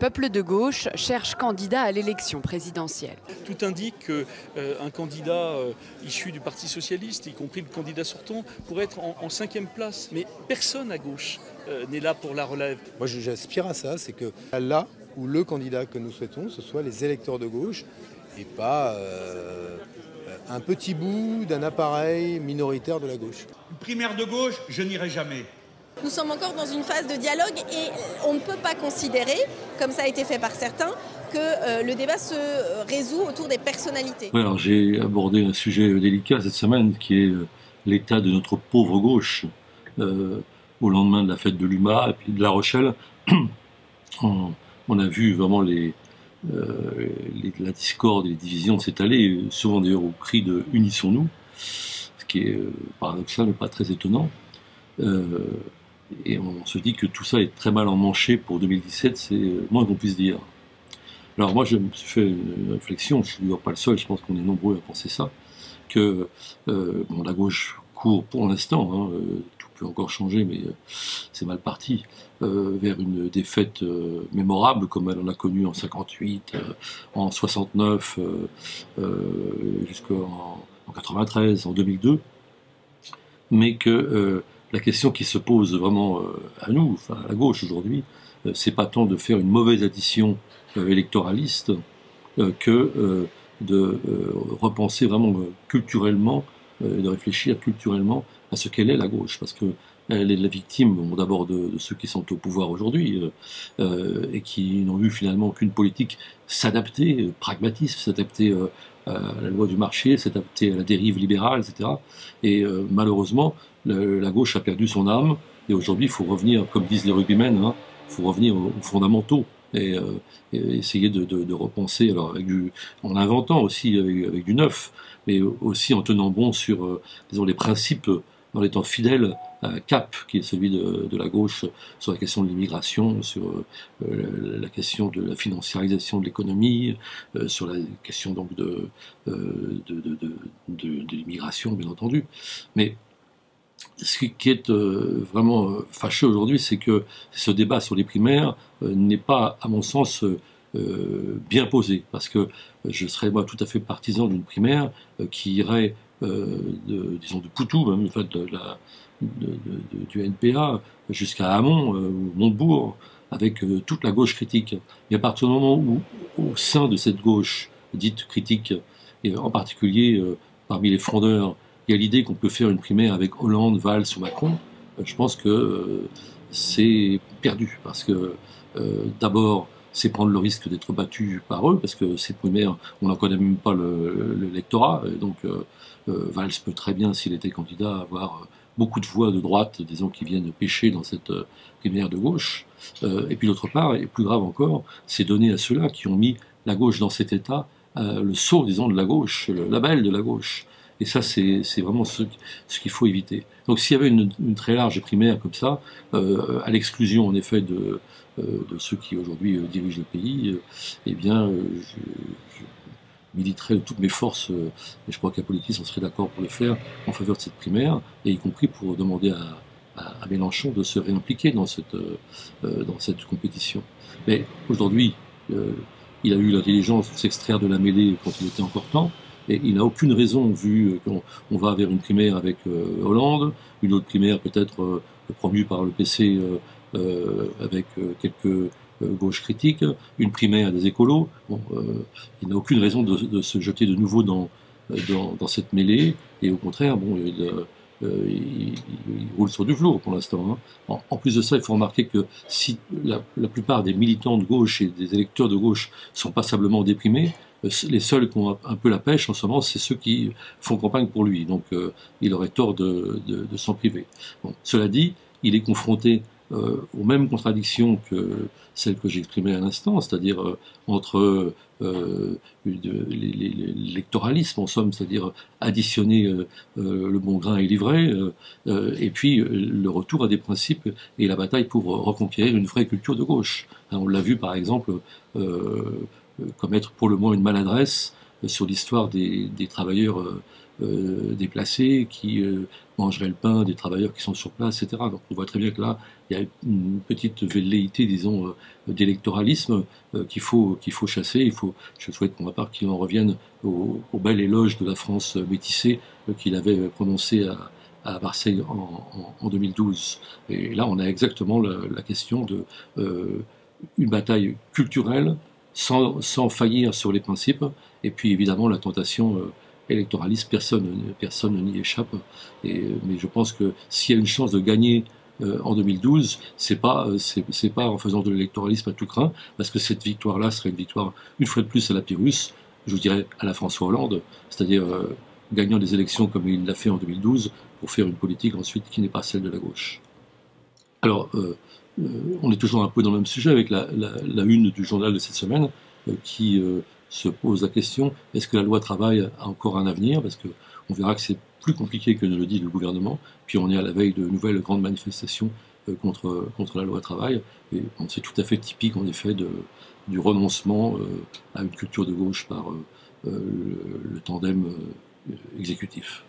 Peuple de gauche cherche candidat à l'élection présidentielle. Tout indique qu'un candidat issu du Parti socialiste, y compris le candidat sortant, pourrait être en 5e place. Mais personne à gauche n'est là pour la relève. Moi j'aspire à ça, c'est que là où le candidat que nous souhaitons, ce soit les électeurs de gauche et pas un petit bout d'un appareil minoritaire de la gauche. Une primaire de gauche, je n'irai jamais. Nous sommes encore dans une phase de dialogue et on ne peut pas considérer, comme ça a été fait par certains, que le débat se résout autour des personnalités. Ouais, alors j'ai abordé un sujet délicat cette semaine qui est l'état de notre pauvre gauche. Au lendemain de la fête de l'UMA et puis de La Rochelle, on a vu vraiment la discorde et les divisions s'étaler, souvent d'ailleurs au cri de « unissons-nous », ce qui est paradoxal mais pas très étonnant. Et on se dit que tout ça est très mal emmanché pour 2017, c'est moins qu'on puisse dire. Alors moi je me suis fait une réflexion, je ne suis pas le seul, je pense qu'on est nombreux à penser ça, que la gauche court pour l'instant, tout peut encore changer, mais c'est mal parti, vers une défaite mémorable comme elle en a connu en 58, en 69, jusqu'en 93, en 2002, mais que la question qui se pose vraiment à nous, enfin à la gauche aujourd'hui, c'est pas tant de faire une mauvaise addition électoraliste que de repenser vraiment culturellement, de réfléchir culturellement à ce qu'elle est la gauche, parce que elle est la victime d'abord de ceux qui sont au pouvoir aujourd'hui et qui n'ont eu finalement aucune politique s'adapter, pragmatisme, s'adapter à la loi du marché, s'adapter à la dérive libérale, etc. Et malheureusement, la gauche a perdu son âme, et aujourd'hui il faut revenir, comme disent les rugbymen, il faut revenir aux fondamentaux, et essayer de repenser, alors en inventant aussi avec du neuf, mais aussi en tenant bon sur disons, les principes, en étant fidèle à un cap qui est celui de la gauche sur la question de l'immigration, sur la question de la financiarisation de l'économie, sur la question donc de l'immigration bien entendu. Mais ce qui est vraiment fâcheux aujourd'hui, c'est que ce débat sur les primaires n'est pas, à mon sens, bien posé, parce que je serais moi tout à fait partisan d'une primaire qui irait disons de Poutou, même, en fait, du NPA jusqu'à Hamon ou Montebourg, avec toute la gauche critique. Et à partir du moment où, au sein de cette gauche dite critique, et en particulier parmi les frondeurs, il y a l'idée qu'on peut faire une primaire avec Hollande, Valls ou Macron, je pense que c'est perdu, parce que d'abord, c'est prendre le risque d'être battu par eux, parce que ces primaires, on n'en connaît même pas l'électorat, et donc Valls peut très bien, s'il était candidat, avoir beaucoup de voix de droite, disons, qui viennent pêcher dans cette primaire de gauche. Et puis d'autre part, et plus grave encore, c'est donner à ceux-là qui ont mis la gauche dans cet état, le sceau, disons, de la gauche, le label de la gauche. Et ça, c'est vraiment ce qu'il faut éviter. Donc s'il y avait une très large primaire comme ça, à l'exclusion en effet de ceux qui aujourd'hui dirigent le pays, eh bien, je militerai de toutes mes forces, et je crois qu'à Politis on serait d'accord pour le faire, en faveur de cette primaire, et y compris pour demander à Mélenchon de se réimpliquer dans cette compétition. Mais aujourd'hui, il a eu l'intelligence de s'extraire de la mêlée quand il était encore temps, et il n'a aucune raison, vu qu'on va vers une primaire avec Hollande, une autre primaire peut-être promue par le PC avec quelques gauches critiques, une primaire des écolos. Bon, il n'a aucune raison de se jeter de nouveau dans cette mêlée, et au contraire, bon, il roule sur du velours pour l'instant. En plus de ça, il faut remarquer que si la plupart des militants de gauche et des électeurs de gauche sont passablement déprimés, les seuls qui ont un peu la pêche en ce moment, c'est ceux qui font campagne pour lui. Donc il aurait tort de s'en priver. Bon, cela dit, il est confronté aux mêmes contradictions que celles que j'exprimais à l'instant, c'est-à-dire entre l'électoralisme, en somme, c'est-à-dire additionner le bon grain et l'ivraie, et puis le retour à des principes et la bataille pour reconquérir une vraie culture de gauche. On l'a vu par exemple commettre pour le moins une maladresse sur l'histoire des travailleurs déplacés qui mangeraient le pain des travailleurs qui sont sur place, etc. Donc on voit très bien que là, il y a une petite velléité, disons, d'électoralisme qu'il faut chasser. Je souhaite pour ma part qu'il en revienne au bel éloge de la France métissée qu'il avait prononcé à Marseille en 2012. Et là, on a exactement la question de une bataille culturelle sans faillir sur les principes, et puis évidemment la tentation électoraliste, personne n'y échappe. Mais je pense que s'il y a une chance de gagner en 2012, c'est pas en faisant de l'électoralisme à tout craint, parce que cette victoire-là serait une victoire une fois de plus à la Pyrrhus, je vous dirais à la François Hollande, c'est-à-dire gagnant des élections comme il l'a fait en 2012, pour faire une politique ensuite qui n'est pas celle de la gauche. Alors, on est toujours un peu dans le même sujet avec la une du journal de cette semaine qui se pose la question, est-ce que la loi travail a encore un avenir? Parce qu'on verra que c'est plus compliqué que ne le dit le gouvernement, puis on est à la veille de nouvelles grandes manifestations contre la loi travail, et bon, c'est tout à fait typique en effet du renoncement à une culture de gauche par le tandem exécutif.